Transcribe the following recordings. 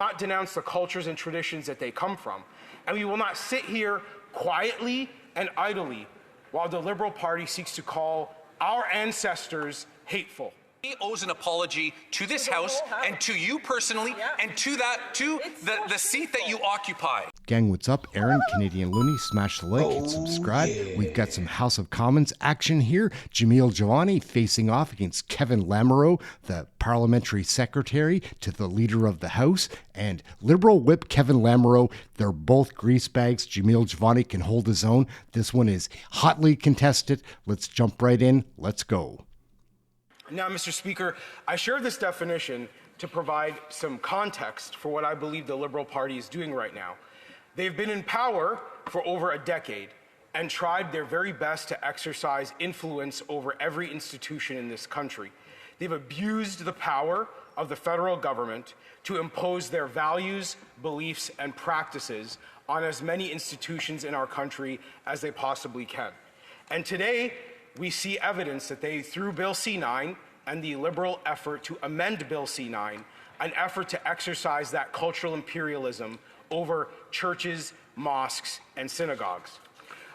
Not denounce the cultures and traditions that they come from. And we will not sit here quietly and idly while the Liberal Party seeks to call our ancestors hateful. He owes an apology to this House and to you personally and to the seat that you occupy. Gang, what's up? Aaron, Canadian Looney, smash the like and subscribe. We've got some House of Commons action here. Jamil Jivani facing off against Kevin Lamoureux, the parliamentary secretary to the leader of the House, and Liberal whip Kevin Lamoureux. They're both grease bags. Jamil Jivani can hold his own. This one is hotly contested. Let's jump right in. Let's go. Now, Mr. Speaker, I share this definition to provide some context for what I believe the Liberal Party is doing right now. They've been in power for over a decade and tried their very best to exercise influence over every institution in this country. They've abused the power of the federal government to impose their values, beliefs, and practices on as many institutions in our country as they possibly can. And today, we see evidence that they, through Bill C-9 and the Liberal effort to amend Bill C-9, an effort to exercise that cultural imperialism over churches, mosques, and synagogues.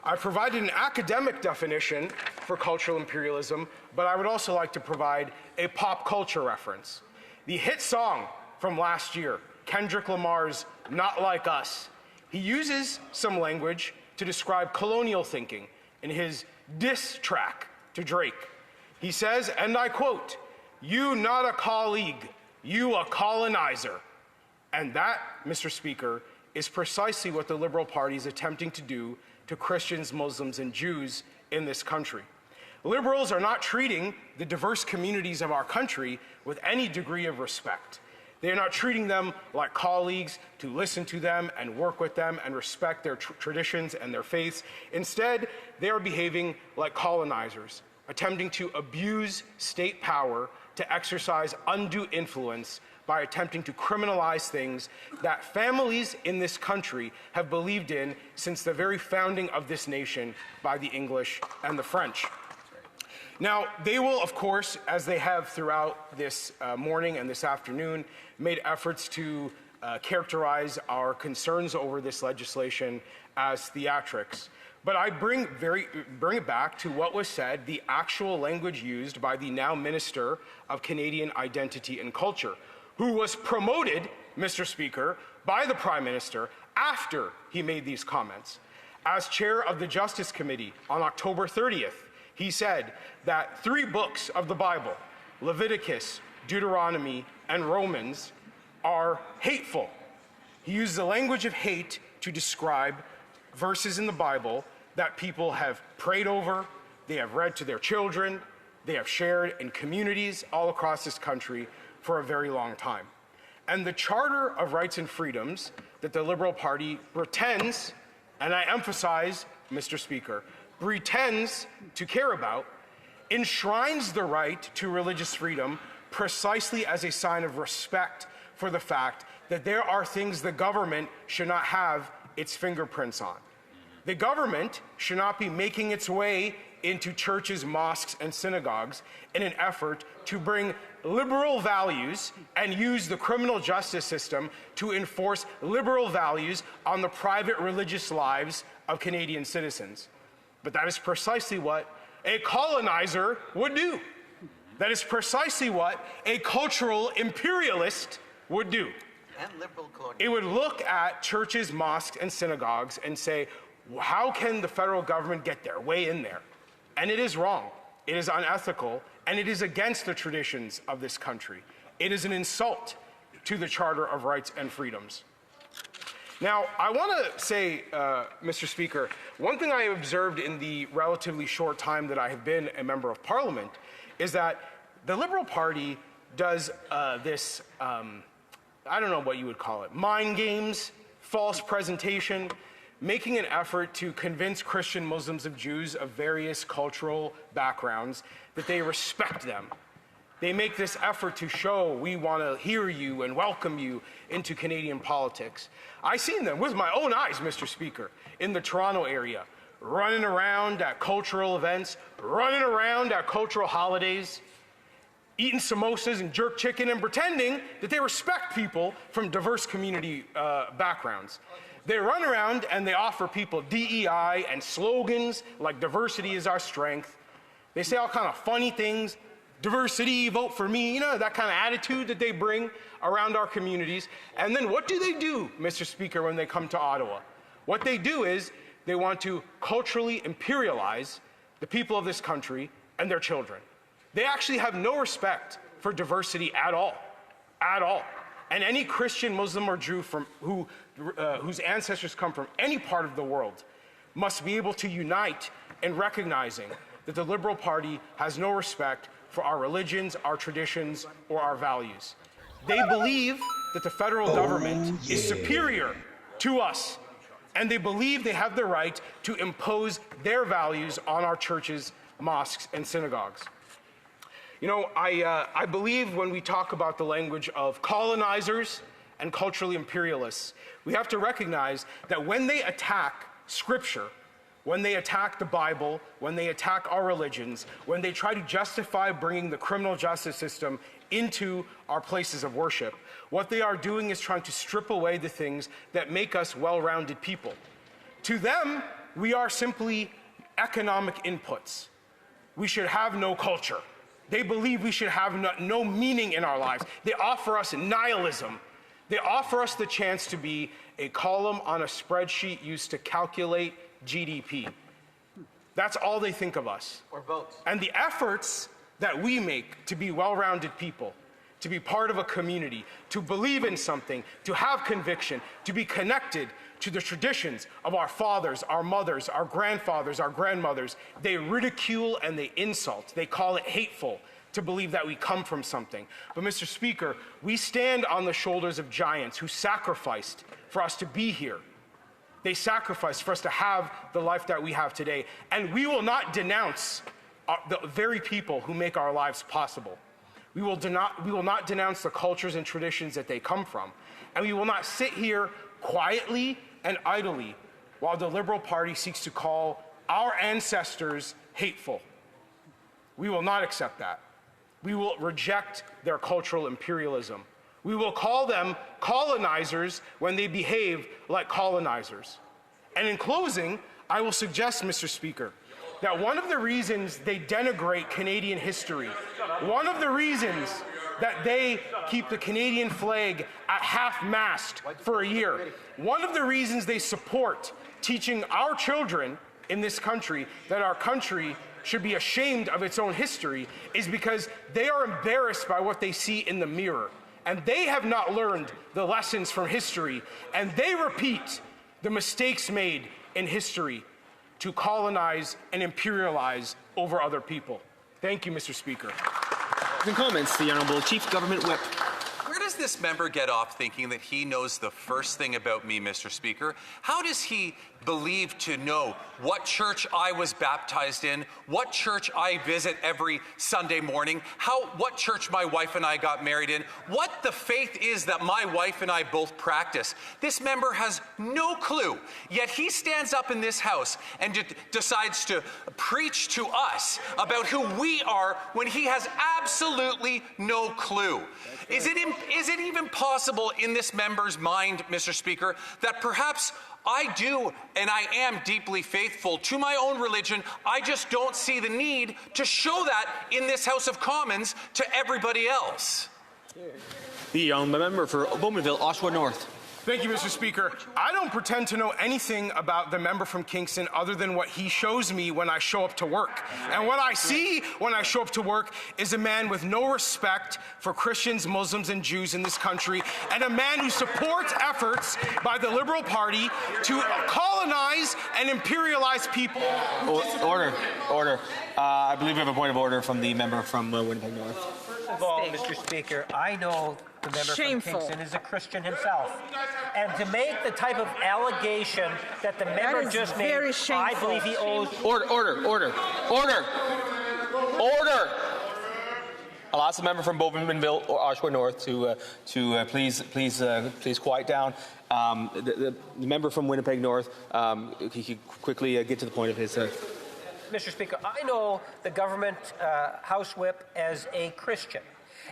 I've provided an academic definition for cultural imperialism, but I would also like to provide a pop culture reference. The hit song from last year, Kendrick Lamar's Not Like Us, he uses some language to describe colonial thinking in his diss track to Drake. He says, and I quote, "You not a colleague, you a colonizer." And that, Mr. Speaker, is precisely what the Liberal Party is attempting to do to Christians, Muslims, and Jews in this country. Liberals are not treating the diverse communities of our country with any degree of respect. They are not treating them like colleagues to listen to them and work with them and respect their traditions and their faiths. Instead, they are behaving like colonizers, attempting to abuse state power to exercise undue influence by attempting to criminalize things that families in this country have believed in since the very founding of this nation by the English and the French. Now, they will, of course, as they have throughout this morning and this afternoon, made efforts to characterize our concerns over this legislation as theatrics. But I bring it back to what was said, the actual language used by the now Minister of Canadian Identity and Culture, who was promoted, Mr. Speaker, by the Prime Minister after he made these comments. As chair of the Justice Committee on October 30th, he said that 3 books of the Bible, Leviticus, Deuteronomy, and Romans, are hateful. He used the language of hate to describe verses in the Bible that people have prayed over, they have read to their children, they have shared in communities all across this country for a very long time. And the Charter of Rights and Freedoms that the Liberal Party pretends, and I emphasize, Mr. Speaker, pretends to care about, enshrines the right to religious freedom precisely as a sign of respect for the fact that there are things the government should not have its fingerprints on. The government should not be making its way into churches, mosques, and synagogues in an effort to bring liberal values and use the criminal justice system to enforce liberal values on the private religious lives of Canadian citizens. But that is precisely what a colonizer would do. That is precisely what a cultural imperialist would do. And liberal colonial. It would look at churches, mosques, and synagogues and say, how can the federal government get their way in there? And it is wrong. It is unethical, and it is against the traditions of this country. It is an insult to the Charter of Rights and Freedoms. Now, I want to say, Mr. Speaker, one thing I have observed in the relatively short time that I have been a member of Parliament is that the Liberal Party does this, I don't know what you would call it, mind games, false presentation, making an effort to convince Christian, Muslims, and Jews of various cultural backgrounds that they respect them. They make this effort to show we want to hear you and welcome you into Canadian politics. I've seen them with my own eyes, Mr. Speaker, in the Toronto area, running around at cultural events, running around at cultural holidays. eating samosas and jerk chicken and pretending that they respect people from diverse community backgrounds. They run around and they offer people DEI and slogans like diversity is our strength. They say all kind of funny things, diversity, vote for me, you know, that kind of attitude that they bring around our communities. And then what do, Mr. Speaker, when they come to Ottawa? What they do is they want to culturally imperialize the people of this country and their children. They actually have no respect for diversity at all, at all. And any Christian, Muslim, or Jew whose ancestors come from any part of the world must be able to unite in recognizing that the Liberal Party has no respect for our religions, our traditions, or our values. They believe that the federal government is superior to us, and they believe they have the right to impose their values on our churches, mosques, and synagogues. You know, I believe when we talk about the language of colonizers and culturally imperialists, we have to recognize that when they attack Scripture, when they attack the Bible, when they attack our religions, when they try to justify bringing the criminal justice system into our places of worship, what they are doing is trying to strip away the things that make us well-rounded people. To them, we are simply economic inputs. We should have no culture. They believe we should have no meaning in our lives. They offer us nihilism. They offer us the chance to be a column on a spreadsheet used to calculate GDP. That's all they think of us. Or votes. And the efforts that we make to be well-rounded people, to be part of a community, to believe in something, to have conviction, to be connected to the traditions of our fathers, our mothers, our grandfathers, our grandmothers, they ridicule and they insult. They call it hateful to believe that we come from something. But Mr. Speaker, we stand on the shoulders of giants who sacrificed for us to be here. They sacrificed for us to have the life that we have today. And we will not denounce the very people who make our lives possible. We will not denounce the cultures and traditions that they come from. And we will not sit here quietly and idly while the Liberal Party seeks to call our ancestors hateful. We will not accept that. We will reject their cultural imperialism. We will call them colonizers when they behave like colonizers. And in closing, I will suggest, Mr. Speaker, that one of the reasons they denigrate Canadian history, one of the reasons that they keep the Canadian flag at half-mast for a year, one of the reasons they support teaching our children in this country that our country should be ashamed of its own history is because they are embarrassed by what they see in the mirror. And they have not learned the lessons from history, and they repeat the mistakes made in history to colonize and imperialize over other people. Thank you, Mr. Speaker. In comments, the Honourable Chief Government Whip. Where does this member get off thinking that he knows the first thing about me, Mr. Speaker? How does he believe to know what church I was baptized in, what church I visit every Sunday morning, what church my wife and I got married in, what the faith is that my wife and I both practice? This member has no clue, yet he stands up in this House and decides to preach to us about who we are when he has absolutely no clue. Is it even possible in this member's mind, Mr. Speaker, that perhaps I do and I am deeply faithful to my own religion? I just don't see the need to show that in this House of Commons to everybody else. The member for Bowmanville, Oshawa North. Thank you, Mr. Speaker. I don't pretend to know anything about the member from Kingston other than what he shows me when I show up to work. And what I see when I show up to work is a man with no respect for Christians, Muslims, and Jews in this country, and a man who supports efforts by the Liberal Party to colonize and imperialize people. Order. I believe we have a point of order from the member from Winnipeg North. First of all, Mr. Speaker, I know the member from Kingston is a Christian himself. And to make the type of allegation that the member just made, I believe he owes... Order. I'll ask the member from Bowmanville or Oshawa North to please quiet down. The member from Winnipeg North, he could quickly get to the point of his... Mr. Speaker, I know the government House Whip as a Christian,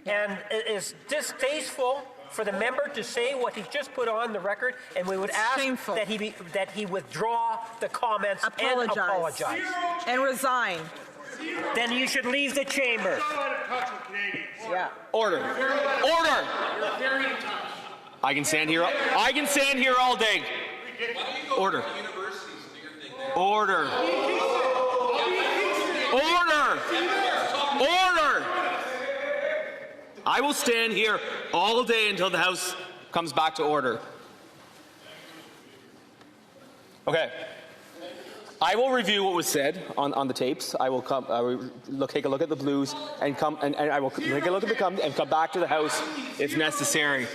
and it is distasteful for the member to say what he just put on the record, and we would ask that he withdraw the comments and apologize. And resign. Then you should leave the chamber. Yeah. Order. Order. I can stand here. I can stand here all day. Order. Order. Order. Order. I will stand here all day until the House comes back to order. Okay. I will review what was said on the tapes. I will come. Take a look at the blues and come. And I will take a look at the and come back to the House if necessary.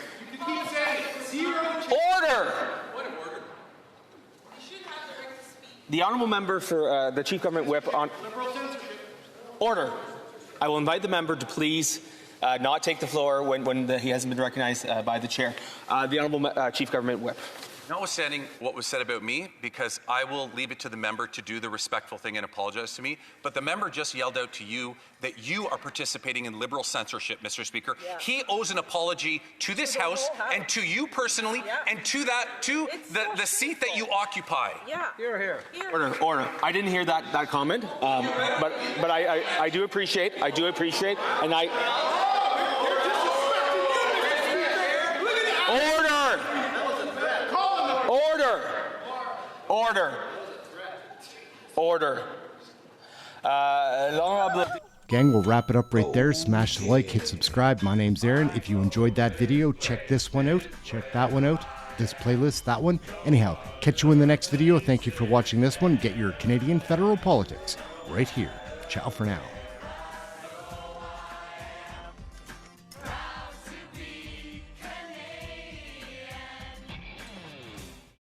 Order. The honourable member for the Chief Government Whip on order. I will invite the member to please not take the floor when he hasn't been recognized by the chair. The honourable Chief Government Whip. Notwithstanding what was said about me, because I will leave it to the member to do the respectful thing and apologize to me, but the member just yelled out to you that you are participating in liberal censorship, Mr. Speaker. Yeah. He owes an apology to this House and to you personally and to the seat that you occupy. Yeah. Here. Order. I didn't hear that comment, but I do appreciate, and I... Order. Gang, we'll wrap it up right there. Smash the like, hit subscribe. My name's Aaron. If you enjoyed that video, check this one out. Check that one out. This playlist, that one. Anyhow, catch you in the next video. Thank you for watching this one. Get your Canadian federal politics right here. Ciao for now.